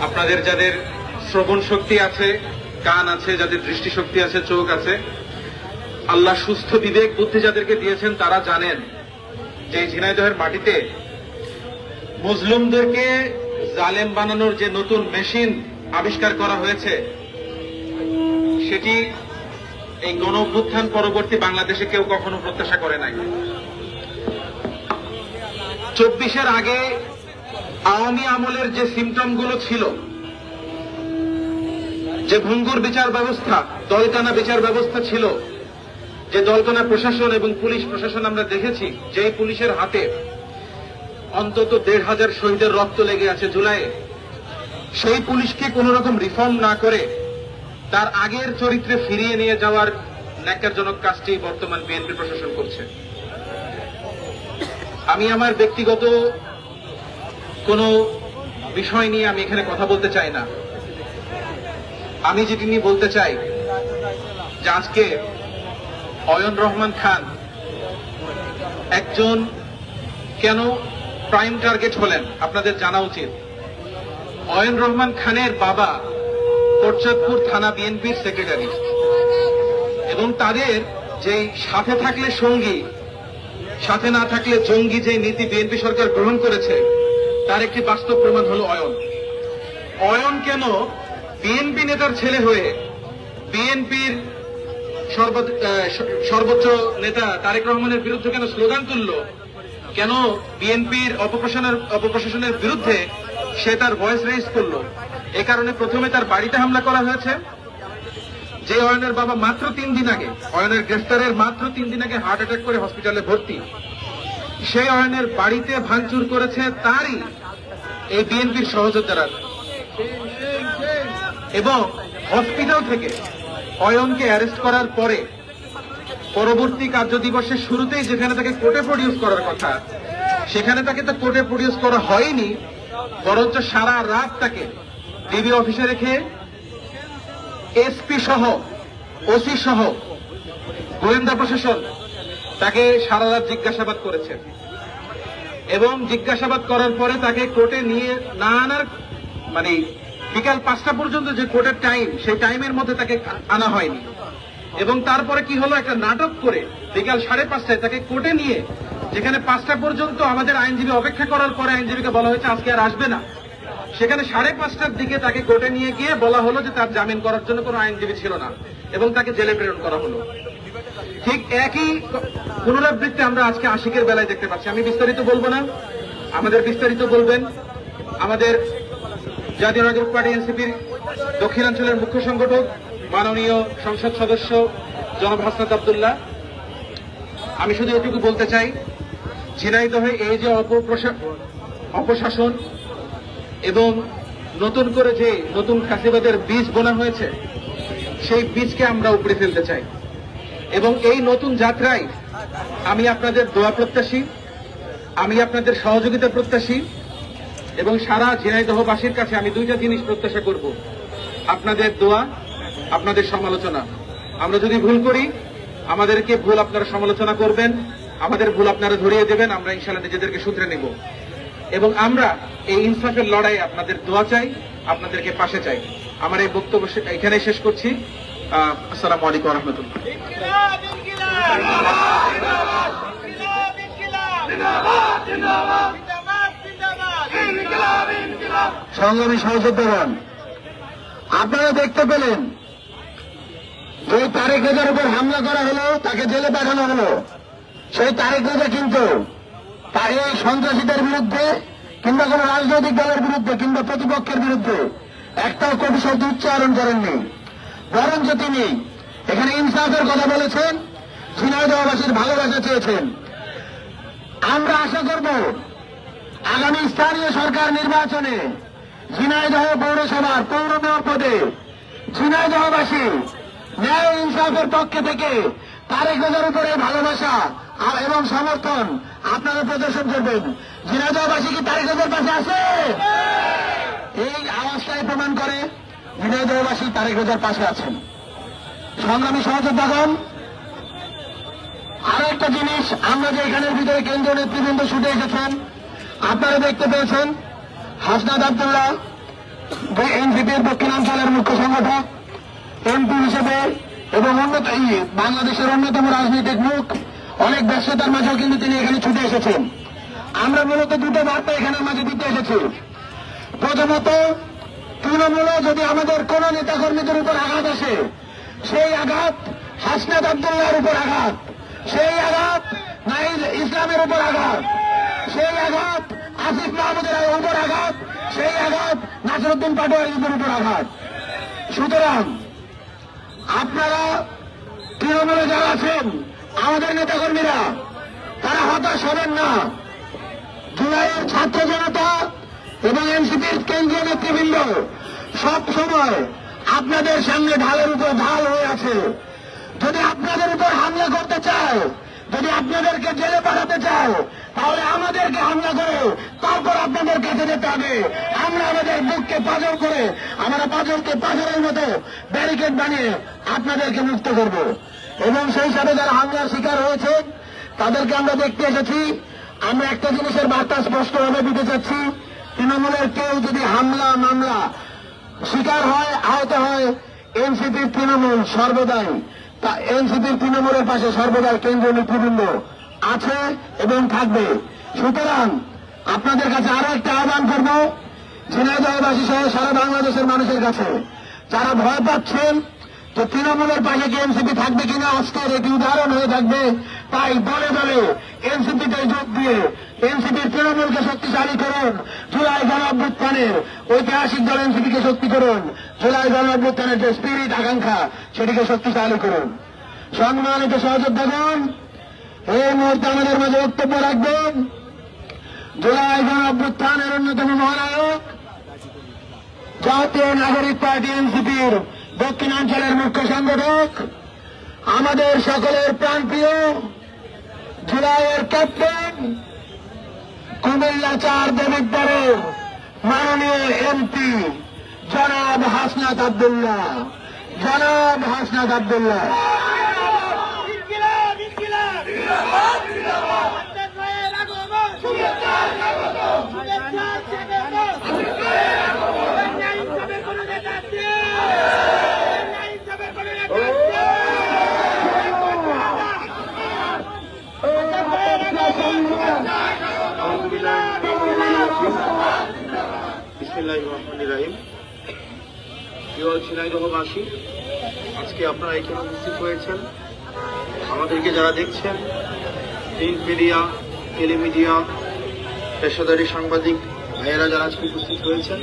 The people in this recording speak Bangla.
আপনাদের যাদের শ্রবণ শক্তি আছে, কান আছে, যাদের দৃষ্টিশক্তি আছে, চোখ আছে, আল্লাহ সুস্থ বিবেক বুদ্ধি যাদেরকে দিয়েছেন তারা জানেন যে ঝিনাইদহের মাটিতে মুসলিমদেরকে জালেম বানানোর যে নতুন মেশিন আবিষ্কার করা হয়েছে সেটি এই গণ অভ্যুত্থান পরবর্তী বাংলাদেশে কেউ কখনো প্রত্যাশা করে নাই। 24-এর আগে আওয়ামী আমলের যে সিমটম গুলো ছিল, যে ভঙ্গুর বিচার ব্যবস্থা, দলকানা বিচার ব্যবস্থা ছিল, যে দলকানা প্রশাসন এবং পুলিশ প্রশাসন আমরা দেখেছি, যে পুলিশের হাতে অন্তত 1,500 শহীদের রক্ত লেগে আছে জুলাইয়ে, সেই পুলিশকে কোন রকম রিফর্ম না করে তার আগের চরিত্রে ফিরিয়ে নিয়ে যাওয়ার ন্যাক্কারজনক কাজটি বর্তমান বিএনপি প্রশাসন করছে। আমি আমার ব্যক্তিগত কোনো বিষয় নিয়ে আমি এখানে কথা বলতে চাই না। আমি যেটি নিয়ে বলতে চাই যে আজকে অয়ন রহমান খান একজন কেন প্রাইম টার্গেট হলেন আপনাদের জানা উচিত। অয়ন রহমান খানের বাবা কোটচাঁদপুর থানা বিএনপির সেক্রেটারি এবং তাদের যে সাথে থাকলে সঙ্গী, সাথে না থাকলে জঙ্গি যে নীতি বিএনপি সরকার গ্রহণ করেছে তার একটি বাস্তব প্রমাণ হল অয়ন। অয়ন কেন বিএনপি নেতার ছেলে হয়ে বিএনপির সর্বোচ্চ নেতা তারেক রহমানের বিরুদ্ধে কেন স্লোগান তুলল, কেন বিএনপির অপপ্রশাসনের বিরুদ্ধে সে তার ভয়েস রেইজ করলো? এ কারণে প্রথমে তার বাড়িতে হামলা করা হয়েছে। যে অয়নের বাবা মাত্র 3 দিন আগে, অয়নের গ্রেফতারের মাত্র 3 দিন আগে হার্ট অ্যাটাক করে হসপিটালে ভর্তি, সেই অয়নের বাড়িতে ভাঙচুর করেছে তারই এই বিএনপির সহযোদ্ধারা। এবং হসপিটাল থেকে অয়নকে অ্যারেস্ট করার পরে পরবর্তী কার্যদিবসের শুরুতেই যেখানে তাকে কোর্টে প্রডিউস করার কথা, সেখানে তাকে তো কোর্টে প্রডিউস করা হয়নি, বরঞ্চ সারা রাত তাকে ডিবি অফিসে রেখে এসপি সহ, ওসি সহ গোয়েন্দা প্রশাসন তাকে সারা রাত জিজ্ঞাসাবাদ করেছে। এবং জিজ্ঞাসাবাদ করার পরে তাকে কোর্টে নিয়ে না আনার মানে বিকাল 5টা পর্যন্ত যে কোর্টের টাইম, সেই টাইমের মধ্যে তাকে আনা হয়নি। এবং তারপরে কি হলো, একটা নাটক করে বিকাল 5:30টায় তাকে কোর্টে নিয়ে, যেখানে 5টা পর্যন্ত আমাদের আইনজীবী অপেক্ষা করার পরে আইনজীবীকে বলা হয়েছে আজকে আর আসবে না, সেখানে 5:30টার দিকে তাকে কোর্টে নিয়ে গিয়ে বলা হলো যে তার জামিন করার জন্য কোনো আইনজীবী ছিল না এবং তাকে জেলে প্রেরণ করা হলো। ঠিক একই পুনরাবৃত্তি আমরা আজকে আশিকের বেলায় দেখতে পাচ্ছি। আমি বিস্তারিত বলবো না, আমাদের বিস্তারিত বলবেন আমাদের জাতীয় নাগরিক পার্টি এনসিপির দক্ষিণাঞ্চলের মুখ্য সংগঠক মাননীয় সংসদ সদস্য জনাব হাসনাত আব্দুল্লাহ। আমি শুধু এটুকু বলতে চাই, ঝিনাইদহে এই যে অপশাসন এবং নতুন করে যে নতুন ফ্যাসিবাদের বীজ বোনা হয়েছে, সেই বীজকে আমরা উপড়ে ফেলতে চাই। এবং এই নতুন যাত্রায় আমি আপনাদের দোয়া প্রত্যাশী, আমি আপনাদের সহযোগিতা প্রত্যাশী এবং সারা ঝিনাইদহবাসীর কাছে আমি 2টা জিনিস প্রত্যাশা করব, আপনাদের দোয়া, আপনাদের সমালোচনা। আমরা যদি ভুল করি, আমাদেরকে ভুল আপনারা সমালোচনা করবেন, আমাদের ভুল আপনারা ধরিয়ে দেবেন, আমরা ইনশাআল্লাহ নিজেদেরকে শুধরে নেব। এবং আমরা এই ইনসাফের লড়াই আপনাদের দোয়া চাই, আপনাদেরকে পাশে চাই। আমার এই বক্তব্য এখানেই শেষ করছি। আসসালামু আলাইকুম ওয়া রাহমাতুল্লাহ। সংগ্রামী সহযোদ্ধাগণ, আপনারা দেখতে পেলেন যে তারেক রেজার উপর হামলা করা হলো, তাকে জেলে পাঠানো হলো। সেই তারেক রেজা কিন্তু এই সন্ত্রাসীদের বিরুদ্ধে কিংবা কোন রাজনৈতিক দলের বিরুদ্ধে কিংবা প্রতিপক্ষের বিরুদ্ধে একটাও কটু শব্দ উচ্চারণ করেননি, বরঞ্চ তিনি এখানে ইনসাফের কথা বলেছেন, ঝিনাইদহবাসীর ভালোবাসা চেয়েছেন। আমরা আশা করব আগামী স্থানীয় সরকার নির্বাচনে ঝিনাইদহ পৌরসভার পৌর মেয়র পদে ঝিনাইদহবাসী ন্যায় ইনসাফের পক্ষে থেকে তারেক রেজার উপরে ভালোবাসা এবং সমর্থন আপনারা প্রদর্শন করবেন। ঝিনাইদহবাসী কি তারেক রেজার পাশে আছে? এই আওয়াজটাই প্রমাণ করে ঝিনাইদহবাসী তারেক রেজার পাশে আছেন। সংগ্রামী সহযোদ্ধাগণ, আরো একটা জিনিস, আমরা যে এখানের ভিতরে কেন্দ্রীয় নেতৃবৃন্দ ছুটে এসেছেন, আপনারা দেখতে পেয়েছেন হাসনাত আব্দুল্লাহ এনসিপির দক্ষিণাঞ্চলের মুখ্য সংগঠক, এমপি হিসেবে এবং বাংলাদেশের অন্যতম রাজনৈতিক মুখ। অনেক ব্যস্ততার মাঝেও কিন্তু তিনি এখানে ছুটে এসেছেন। আমরা মূলত দুটো বার্তা এখানের মাঝে দিতে এসেছি। প্রথমত, তৃণমূলে যদি আমাদের কোন নেতাকর্মীদের উপর আঘাত আসে, সেই আঘাত হাসনাত আব্দুল্লাহর উপর আঘাত, সেই আঘাত নাহিদ ইসলামের উপর আঘাত, সেই আঘাত আসিফ মাহমুদের উপর আঘাত, সেই আঘাত নাসিরউদ্দিন পাটোয়ারির উপর আঘাত। সুতরাং আপনারা তৃণমূলে যারা আছেন, আমাদের নেতাকর্মীরা, তারা হতাশ হবেন না। জুলাইয়ের ছাত্র জনতা এবং এনসিপির কেন্দ্রীয় নেতৃবৃন্দ সব সময় আপনাদের সামনে ঢালের উপর ঢাল হয়ে আছে। যদি আপনাদের উপর হামলা করতে চায়, যদি আপনাদেরকে জেলে পাঠাতে চায়, তাহলে আমাদেরকে হামলা করে তারপর আপনাদের কাছে যেতে হবে। আমরা আমাদের বুককে পাথর করে, আমরা পাথরকে পাথরের মতো ব্যারিকেড বানিয়ে আপনাদেরকে মুক্ত করব। এবং সেই সাথে যারা হামলার শিকার হয়েছে তাদেরকে আমরা দেখতে এসেছি। আমরা একটা জিনিসের বার্তা স্পষ্টভাবে দিতে চাচ্ছি, তৃণমূলের কেউ যদি হামলা মামলা শিকার হয়, আহত হয়, এনসিপির তৃণমূল সর্বদাই, এনসিপির তৃণমূলের পাশে সর্বদাই কেন্দ্রীয় নেতৃবৃন্দ আছে এবং থাকবে। সুতরাং আপনাদের কাছে আরো একটা আহ্বান করব, ঝিনাইদহবাসী সহ সারা বাংলাদেশের মানুষের কাছে, যারা ভয় পাচ্ছেন যে তৃণমূলের পাশে কি এনসিপি থাকবে কিনা, আজকের একটি উদাহরণ হয়ে থাকবে। তাই দলে দলে এনসিপিতে যোগ দিয়ে এনসিপির তৃণমূলকে শক্তিশালী করুন। জুলাই গণ অভ্যুত্থানের ঐতিহাসিক দল এনসিপিকে শক্তি করুন। জুলাই গণ অভ্যুত্থানের যে স্পিরিট, আকাঙ্ক্ষা, সেটিকে শক্তিশালী করুন। সম্মানিত সহযোদ্ধাগণ, এই মুহূর্তে আমাদের মাঝে বক্তব্য রাখবেন জুলাই গণ অভ্যুত্থানের অন্যতম মহানায়ক, জাতীয় নাগরিক পার্টি এনসিপির দক্ষিণাঞ্চলের মুখ্য সংগঠক, আমাদের সকলের প্রাণপ্রিয় জুলাইয়ের ক্যাপ্টেন, কুমিল্লা 4 দেবিদ্বারের মাননীয় এমপি জনাব হাসনাত আব্দুল্লাহ। জনাব হাসনাত আব্দুল্লাহ। বিসমিল্লাহির রহমানির রহিম। প্রিয় ঝিনাইদহবাসী, আজকে আপনারা এখানে উপস্থিত হয়েছেন। আমাদেরকে যারা দেখছেন, প্রিন্ট মিডিয়া, টেলিমিডিয়া, পেশাদারী সাংবাদিক ভাইয়েরা যারা আজকে উপস্থিত হয়েছেন,